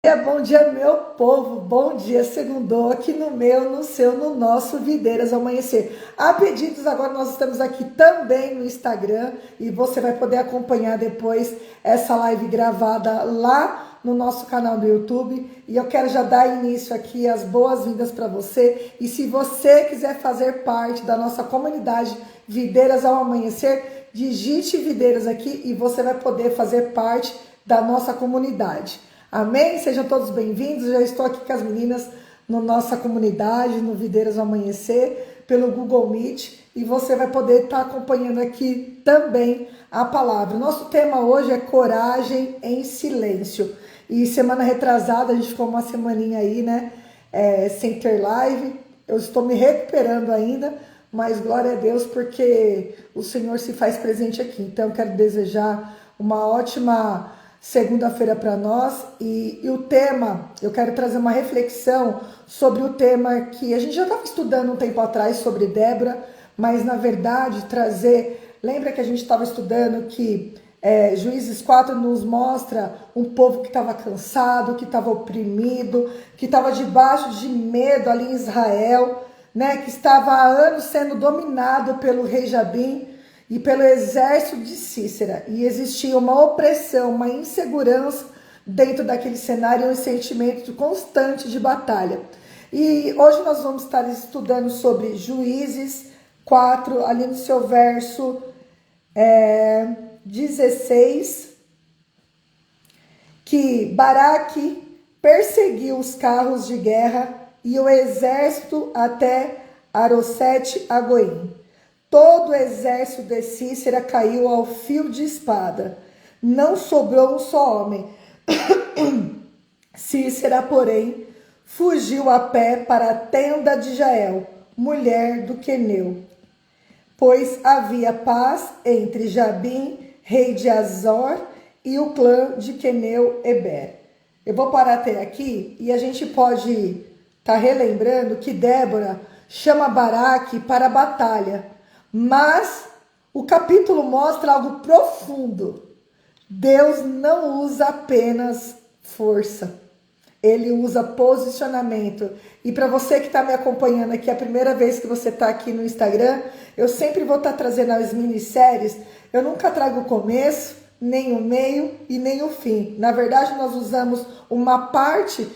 Bom dia, meu povo. Bom dia, segundou aqui no meu, no seu, no nosso Videiras ao Amanhecer. A pedidos, agora nós estamos aqui também no Instagram e você vai poder acompanhar depois essa live gravada lá no nosso canal do YouTube. E eu quero já dar início aqui as boas-vindas para você. E se você quiser fazer parte da nossa comunidade Videiras ao Amanhecer, digite Videiras aqui e você vai poder fazer parte da nossa comunidade. Amém? Sejam todos bem-vindos. Já estou aqui com as meninas na nossa comunidade, no Videiras ao Amanhecer, pelo Google Meet, e você vai poder estar acompanhando aqui também a palavra. Nosso tema hoje é coragem em silêncio. E semana retrasada, a gente ficou uma semaninha aí, né, sem ter live. Eu estou me recuperando ainda, mas glória a Deus, porque o Senhor se faz presente aqui. Então, eu quero desejar uma ótima segunda-feira para nós e o tema, eu quero trazer uma reflexão sobre o tema que a gente já estava estudando um tempo atrás sobre Débora, mas na verdade lembra que a gente estava estudando que Juízes 4 nos mostra um povo que estava cansado, que estava oprimido, que estava debaixo de medo ali em Israel, né, que estava há anos sendo dominado pelo rei Jabim e pelo exército de Cícera, e existia uma opressão, uma insegurança dentro daquele cenário, um sentimento constante de batalha. E hoje nós vamos estar estudando sobre Juízes 4, ali no seu verso 16, que Baraque perseguiu os carros de guerra e o exército até Arosete-Agoim. Todo o exército de Cícera caiu ao fio de espada. Não sobrou um só homem. Cícera, porém, fugiu a pé para a tenda de Jael, mulher do Queneu, pois havia paz entre Jabim, rei de Azor, e o clã de Queneu-Eber. Eu vou parar até aqui e a gente pode estar relembrando que Débora chama Baraque para a batalha. Mas o capítulo mostra algo profundo. Deus não usa apenas força, ele usa posicionamento. E para você que está me acompanhando aqui, a primeira vez que você está aqui no Instagram, eu sempre vou estar trazendo as minisséries. Eu nunca trago o começo, nem o meio e nem o fim. Na verdade, nós usamos uma parte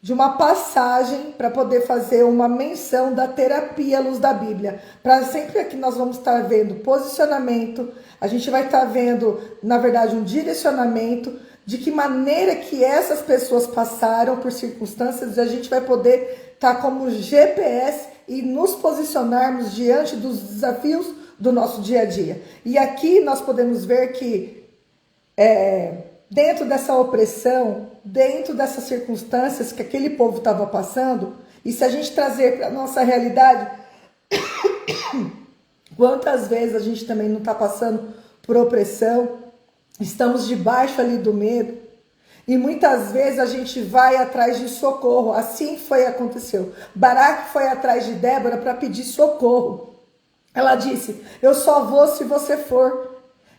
de uma passagem para poder fazer uma menção da terapia à luz da Bíblia. Para sempre que nós vamos estar vendo posicionamento, a gente vai estar vendo, na verdade, um direcionamento de que maneira que essas pessoas passaram por circunstâncias, e a gente vai poder estar como GPS e nos posicionarmos diante dos desafios do nosso dia a dia. E aqui nós podemos ver que dentro dessa opressão, dentro dessas circunstâncias que aquele povo estava passando, e se a gente trazer para a nossa realidade, quantas vezes a gente também não está passando por opressão, estamos debaixo ali do medo, e muitas vezes a gente vai atrás de socorro. Assim aconteceu. Baraque foi atrás de Débora para pedir socorro. Ela disse: eu só vou se você for.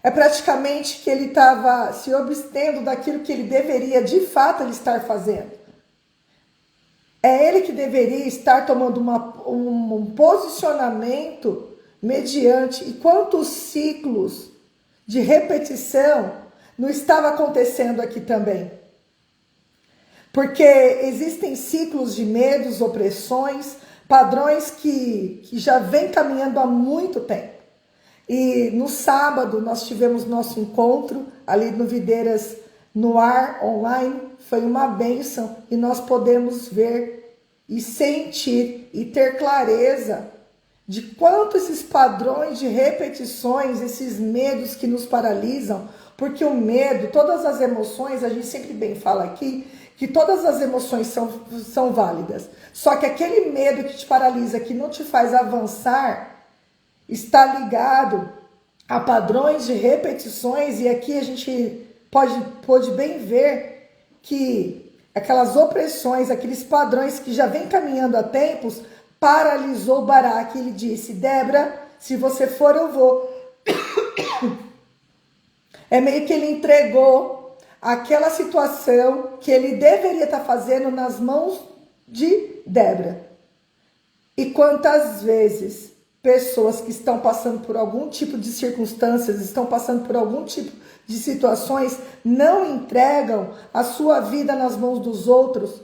É praticamente que ele estava se abstendo daquilo que ele deveria, de fato, ele estar fazendo. É ele que deveria estar tomando um posicionamento mediante. E quantos ciclos de repetição não estava acontecendo aqui também? Porque existem ciclos de medos, opressões, padrões que já vem caminhando há muito tempo. E no sábado nós tivemos nosso encontro ali no Videiras no ar, online. Foi uma bênção e nós podemos ver e sentir e ter clareza de quanto esses padrões de repetições, esses medos que nos paralisam, porque o medo, todas as emoções, a gente sempre bem fala aqui, que todas as emoções são válidas. Só que aquele medo que te paralisa, que não te faz avançar, está ligado a padrões de repetições, e aqui a gente pode bem ver que aquelas opressões, aqueles padrões que já vem caminhando há tempos, paralisou Baraque. Ele disse: Débora, se você for, eu vou. É meio que ele entregou aquela situação que ele deveria estar fazendo nas mãos de Débora. E quantas vezes pessoas que estão passando por algum tipo de circunstâncias, estão passando por algum tipo de situações, não entregam a sua vida nas mãos dos outros,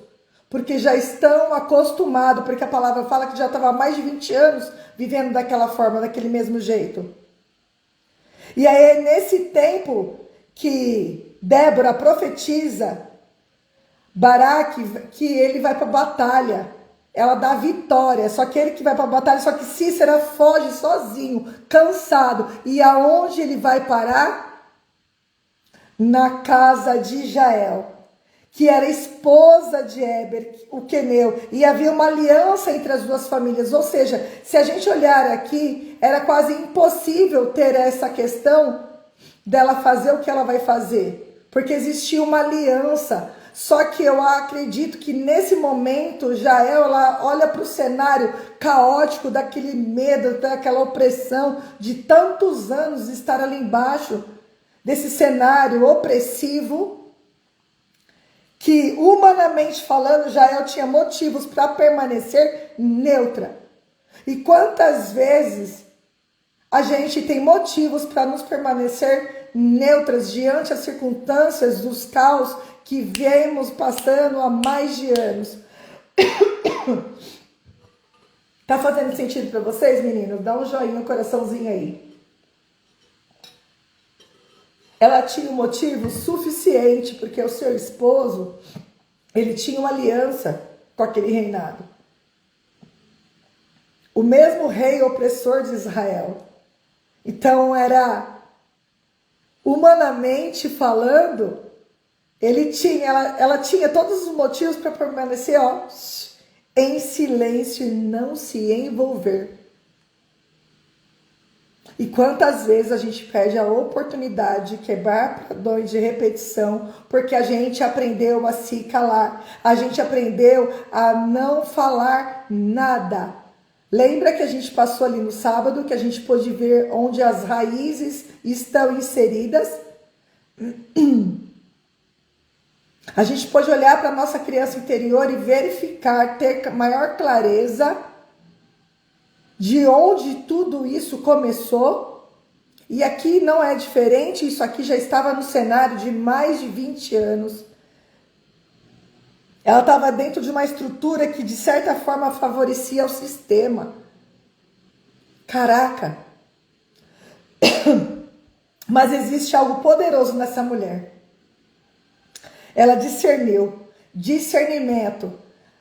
porque já estão acostumados, porque a palavra fala que já estava há mais de 20 anos vivendo daquela forma, daquele mesmo jeito. E aí é nesse tempo que Débora profetiza Baraque que ele vai para a batalha. Ela dá vitória, só que ele que vai para a batalha, só que Cícera foge sozinho, cansado. E aonde ele vai parar? Na casa de Jael, que era esposa de Éber, o queneu, e havia uma aliança entre as duas famílias. Ou seja, se a gente olhar aqui, era quase impossível ter essa questão dela fazer o que ela vai fazer, porque existia uma aliança. Só que eu acredito que nesse momento Jael, ela olha para o cenário caótico daquele medo, daquela opressão de tantos anos estar ali embaixo desse cenário opressivo, que humanamente falando Jael tinha motivos para permanecer neutra. E quantas vezes a gente tem motivos para nos permanecer neutras diante das circunstâncias dos caos que viemos passando há mais de anos. Tá fazendo sentido para vocês, meninos? Dá um joinha, um coraçãozinho aí. Ela tinha um motivo suficiente, porque o seu esposo, ele tinha uma aliança com aquele reinado. O mesmo rei opressor de Israel. Então era, humanamente falando, ela tinha todos os motivos para permanecer, ó, em silêncio e não se envolver. E quantas vezes a gente perde a oportunidade de quebrar padrões de repetição, porque a gente aprendeu a se calar, a gente aprendeu a não falar nada. Lembra que a gente passou ali no sábado, que a gente pôde ver onde as raízes estão inseridas? A gente pode olhar para a nossa criança interior e verificar, ter maior clareza de onde tudo isso começou. E aqui não é diferente, isso aqui já estava no cenário de mais de 20 anos. Ela estava dentro de uma estrutura que de certa forma favorecia o sistema. Caraca! Mas existe algo poderoso nessa mulher. Ela discerniu, discernimento.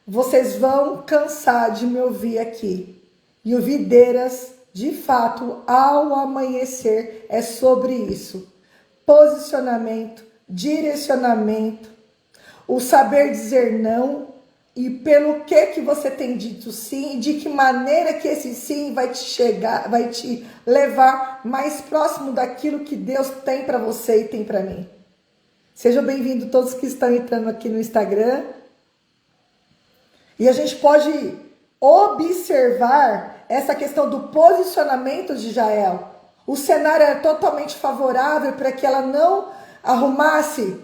Vocês vão cansar de me ouvir aqui. E o Videiras, de fato, ao amanhecer, é sobre isso. Posicionamento, direcionamento, o saber dizer não e pelo que você tem dito sim, de que maneira que esse sim vai te levar mais próximo daquilo que Deus tem para você e tem para mim. Sejam bem-vindos todos que estão entrando aqui no Instagram. E a gente pode observar essa questão do posicionamento de Jael. O cenário era totalmente favorável para que ela não arrumasse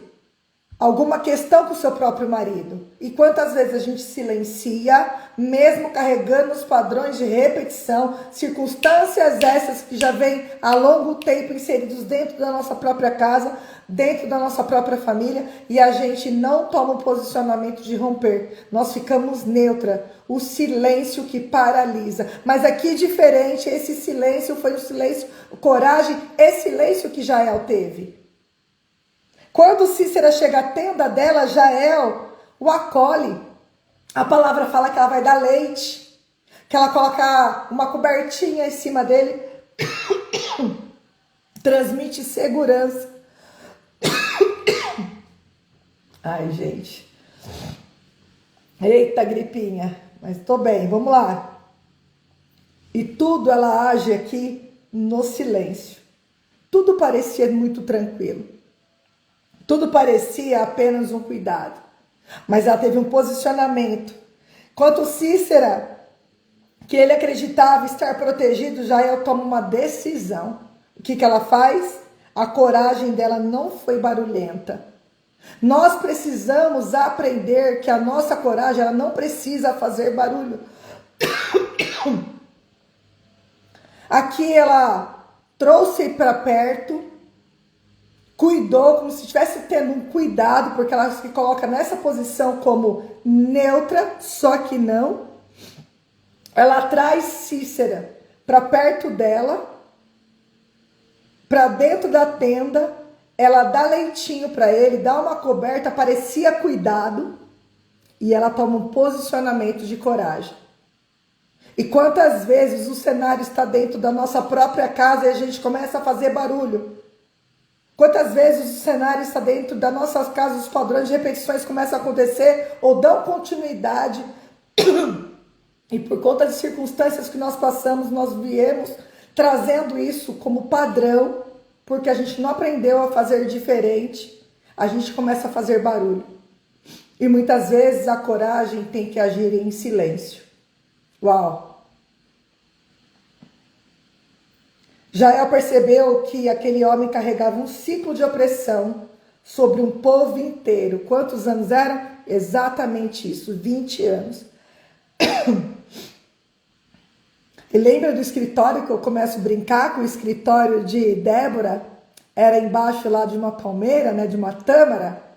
alguma questão com o seu próprio marido. E quantas vezes a gente silencia, mesmo carregando os padrões de repetição, circunstâncias essas que já vêm há longo tempo inseridos dentro da nossa própria casa, dentro da nossa própria família, e a gente não toma um posicionamento de romper. Nós ficamos neutra, o silêncio que paralisa. Mas aqui diferente, esse silêncio foi o silêncio, coragem e silêncio que Jael teve. Quando Cícera chega à tenda dela, Jael o acolhe. A palavra fala que ela vai dar leite, que ela coloca uma cobertinha em cima dele, transmite segurança. Ai, gente. Eita, gripinha. Mas tô bem, vamos lá. E tudo ela age aqui no silêncio. Tudo parecia muito tranquilo. Tudo parecia apenas um cuidado. Mas ela teve um posicionamento. Quanto Cícera, que ele acreditava estar protegido, Jael toma uma decisão. O que ela faz? A coragem dela não foi barulhenta. Nós precisamos aprender que a nossa coragem, ela não precisa fazer barulho. Aqui ela trouxe para perto, cuidou, como se estivesse tendo um cuidado, porque ela se coloca nessa posição como neutra, só que não. Ela traz Cícera para perto dela, para dentro da tenda, ela dá leitinho para ele, dá uma coberta, parecia cuidado, e ela toma um posicionamento de coragem. E quantas vezes o cenário está dentro da nossa própria casa e a gente começa a fazer barulho? Quantas vezes o cenário está dentro das nossas casas, os padrões de repetições começam a acontecer ou dão continuidade e por conta de circunstâncias que nós passamos, nós viemos trazendo isso como padrão, porque a gente não aprendeu a fazer diferente, a gente começa a fazer barulho. E muitas vezes a coragem tem que agir em silêncio. Uau! Jael percebeu que aquele homem carregava um ciclo de opressão sobre um povo inteiro. Quantos anos eram? Exatamente isso, 20 anos. E lembra do escritório que eu começo a brincar, que o escritório de Débora era embaixo lá de uma palmeira, né, de uma tâmara?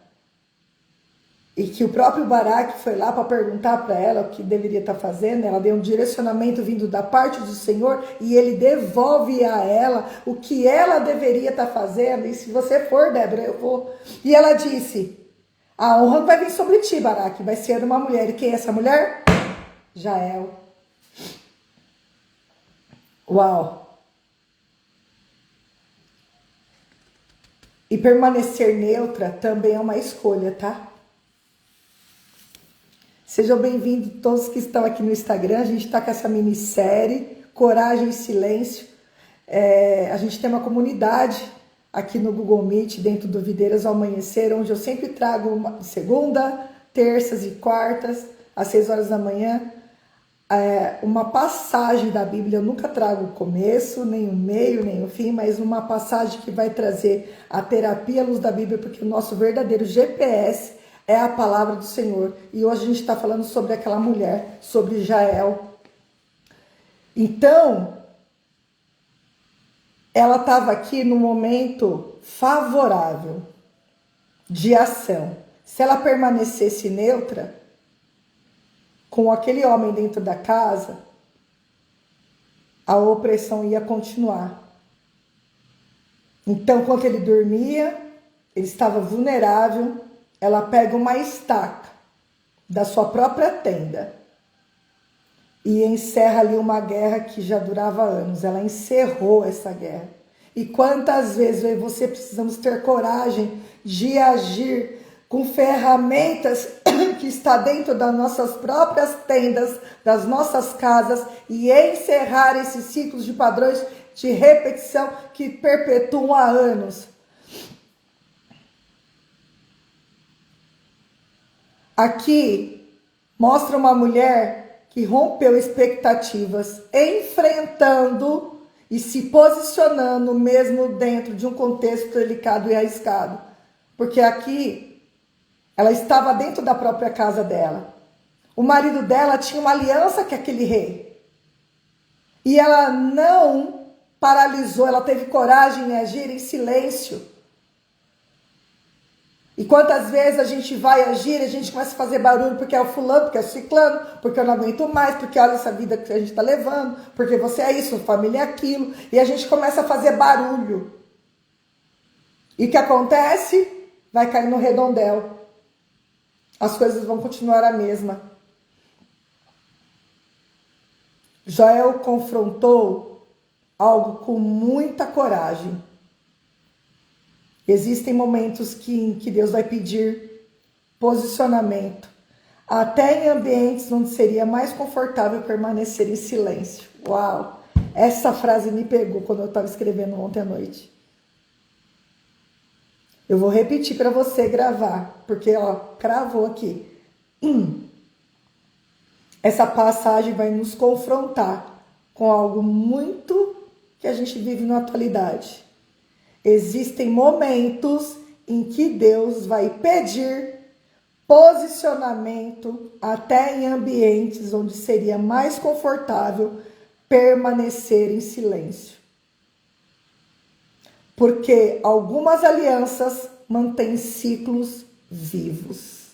E que o próprio Baraque foi lá para perguntar para ela o que deveria estar fazendo. Ela deu um direcionamento vindo da parte do Senhor e ele devolve a ela o que ela deveria estar fazendo. E se você for, Débora, eu vou. E ela disse, a honra vai vir sobre ti, Baraque, vai ser uma mulher. E quem é essa mulher? Jael. Uau! E permanecer neutra também é uma escolha, tá? Sejam bem-vindos todos que estão aqui no Instagram. A gente está com essa minissérie, Coragem e Silêncio. A gente tem uma comunidade aqui no Google Meet, dentro do Videiras ao Amanhecer, onde eu sempre trago segunda, terças e quartas, às 6 horas da manhã, uma passagem da Bíblia. Eu nunca trago o começo, nem o meio, nem o fim, mas uma passagem que vai trazer a terapia à luz da Bíblia, porque o nosso verdadeiro GPS é a palavra do Senhor. E hoje a gente está falando sobre aquela mulher, sobre Jael. Então, ela estava aqui no momento favorável de ação. Se ela permanecesse neutra, com aquele homem dentro da casa, a opressão ia continuar. Então, quando ele dormia, ele estava vulnerável. Ela pega uma estaca da sua própria tenda e encerra ali uma guerra que já durava anos. Ela encerrou essa guerra. E quantas vezes eu e você precisamos ter coragem de agir com ferramentas que está dentro das nossas próprias tendas, das nossas casas, e encerrar esses ciclos de padrões de repetição que perpetuam há anos. Aqui mostra uma mulher que rompeu expectativas, enfrentando e se posicionando mesmo dentro de um contexto delicado e arriscado. Porque aqui ela estava dentro da própria casa dela. O marido dela tinha uma aliança com aquele rei. E ela não paralisou, ela teve coragem em agir em silêncio. E quantas vezes a gente vai agir, a gente começa a fazer barulho porque é o fulano, porque é o ciclano, porque eu não aguento mais, porque olha essa vida que a gente está levando, porque você é isso, família é aquilo, e a gente começa a fazer barulho. E o que acontece? Vai cair no redondel. As coisas vão continuar a mesma. Jael confrontou algo com muita coragem. Existem momentos em que Deus vai pedir posicionamento, até em ambientes onde seria mais confortável permanecer em silêncio. Uau! Essa frase me pegou quando eu estava escrevendo ontem à noite. Eu vou repetir para você gravar, porque ó, cravou aqui. Essa passagem vai nos confrontar com algo muito que a gente vive na atualidade. Existem momentos em que Deus vai pedir posicionamento até em ambientes onde seria mais confortável permanecer em silêncio. Porque algumas alianças mantêm ciclos vivos.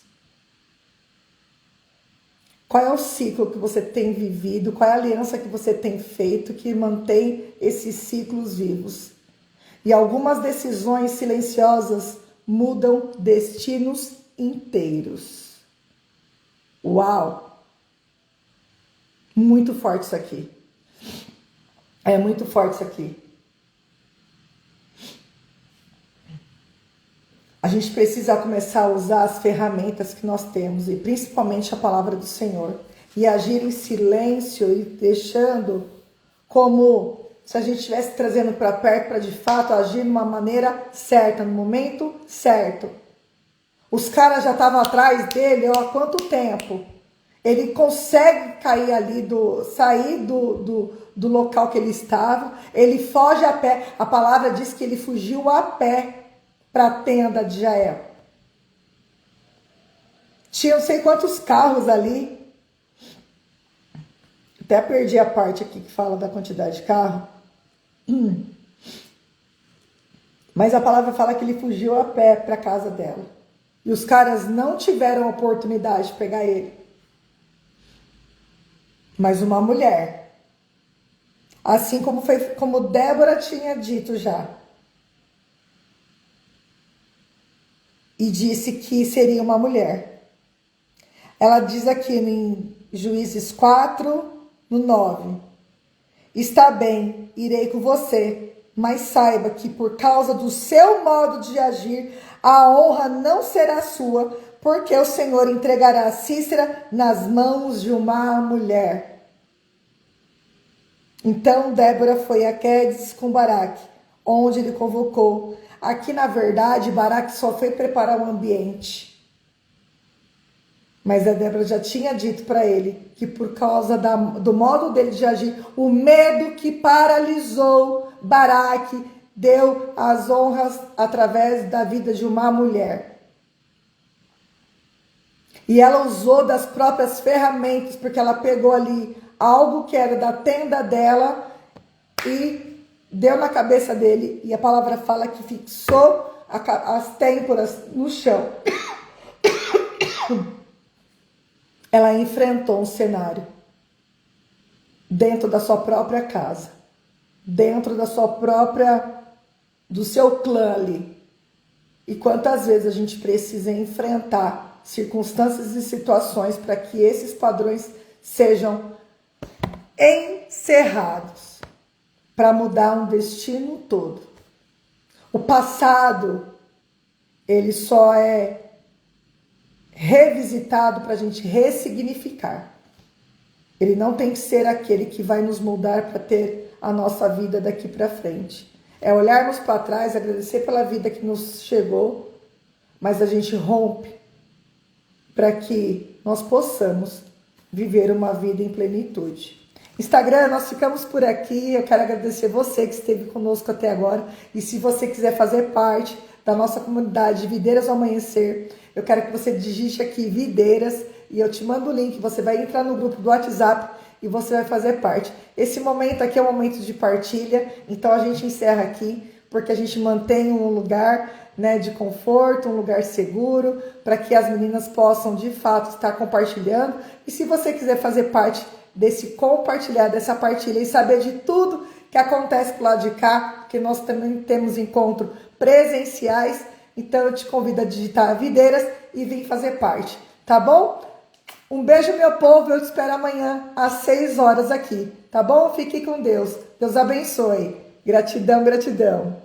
Qual é o ciclo que você tem vivido? Qual é a aliança que você tem feito que mantém esses ciclos vivos? E algumas decisões silenciosas mudam destinos inteiros. Uau! Muito forte isso aqui. É muito forte isso aqui. A gente precisa começar a usar as ferramentas que nós temos, e principalmente a palavra do Senhor, e agir em silêncio e deixando como se a gente estivesse trazendo para perto para de fato agir de uma maneira certa, no momento certo. Os caras já estavam atrás dele há quanto tempo? Ele consegue cair ali, sair do local que ele estava, ele foge a pé. A palavra diz que ele fugiu a pé para a tenda de Jael. Tinha não sei quantos carros ali. Até perdi a parte aqui que fala da quantidade de carro. Mas a palavra fala que ele fugiu a pé para a casa dela. E os caras não tiveram a oportunidade de pegar ele. Mas uma mulher, assim como Débora tinha dito já, e disse que seria uma mulher. Ela diz aqui em Juízes 4, no 9. Está bem, irei com você, mas saiba que por causa do seu modo de agir, a honra não será sua, porque o Senhor entregará Cícera nas mãos de uma mulher. Então Débora foi a Quedes com Baraque, onde ele convocou. Aqui, na verdade, Baraque só foi preparar o ambiente. Mas a Débora já tinha dito para ele que por causa do modo dele de agir, o medo que paralisou Baraque deu as honras através da vida de uma mulher. E ela usou das próprias ferramentas, porque ela pegou ali algo que era da tenda dela e deu na cabeça dele, e a palavra fala que fixou as têmporas no chão. Ela enfrentou um cenário dentro da sua própria casa, dentro do seu clã ali. E quantas vezes a gente precisa enfrentar circunstâncias e situações para que esses padrões sejam encerrados, para mudar um destino todo. O passado, ele só é revisitado para a gente ressignificar. Ele não tem que ser aquele que vai nos moldar para ter a nossa vida daqui para frente. É olharmos para trás, agradecer pela vida que nos chegou, mas a gente rompe para que nós possamos viver uma vida em plenitude. Instagram, nós ficamos por aqui. Eu quero agradecer você que esteve conosco até agora. E se você quiser fazer parte da nossa comunidade Videiras ao Amanhecer, eu quero que você digite aqui Videiras e eu te mando o link. Você vai entrar no grupo do WhatsApp e você vai fazer parte. Esse momento aqui é um momento de partilha, então a gente encerra aqui, porque a gente mantém um lugar, né, de conforto, um lugar seguro, para que as meninas possam de fato estar compartilhando. E se você quiser fazer parte desse compartilhar, dessa partilha e saber de tudo que acontece pro lado de cá, porque nós também temos encontros presenciais, então eu te convido a digitar Videiras e vir fazer parte, tá bom? Um beijo, meu povo, eu te espero amanhã às 6 horas aqui, tá bom? Fique com Deus, Deus abençoe, gratidão, gratidão.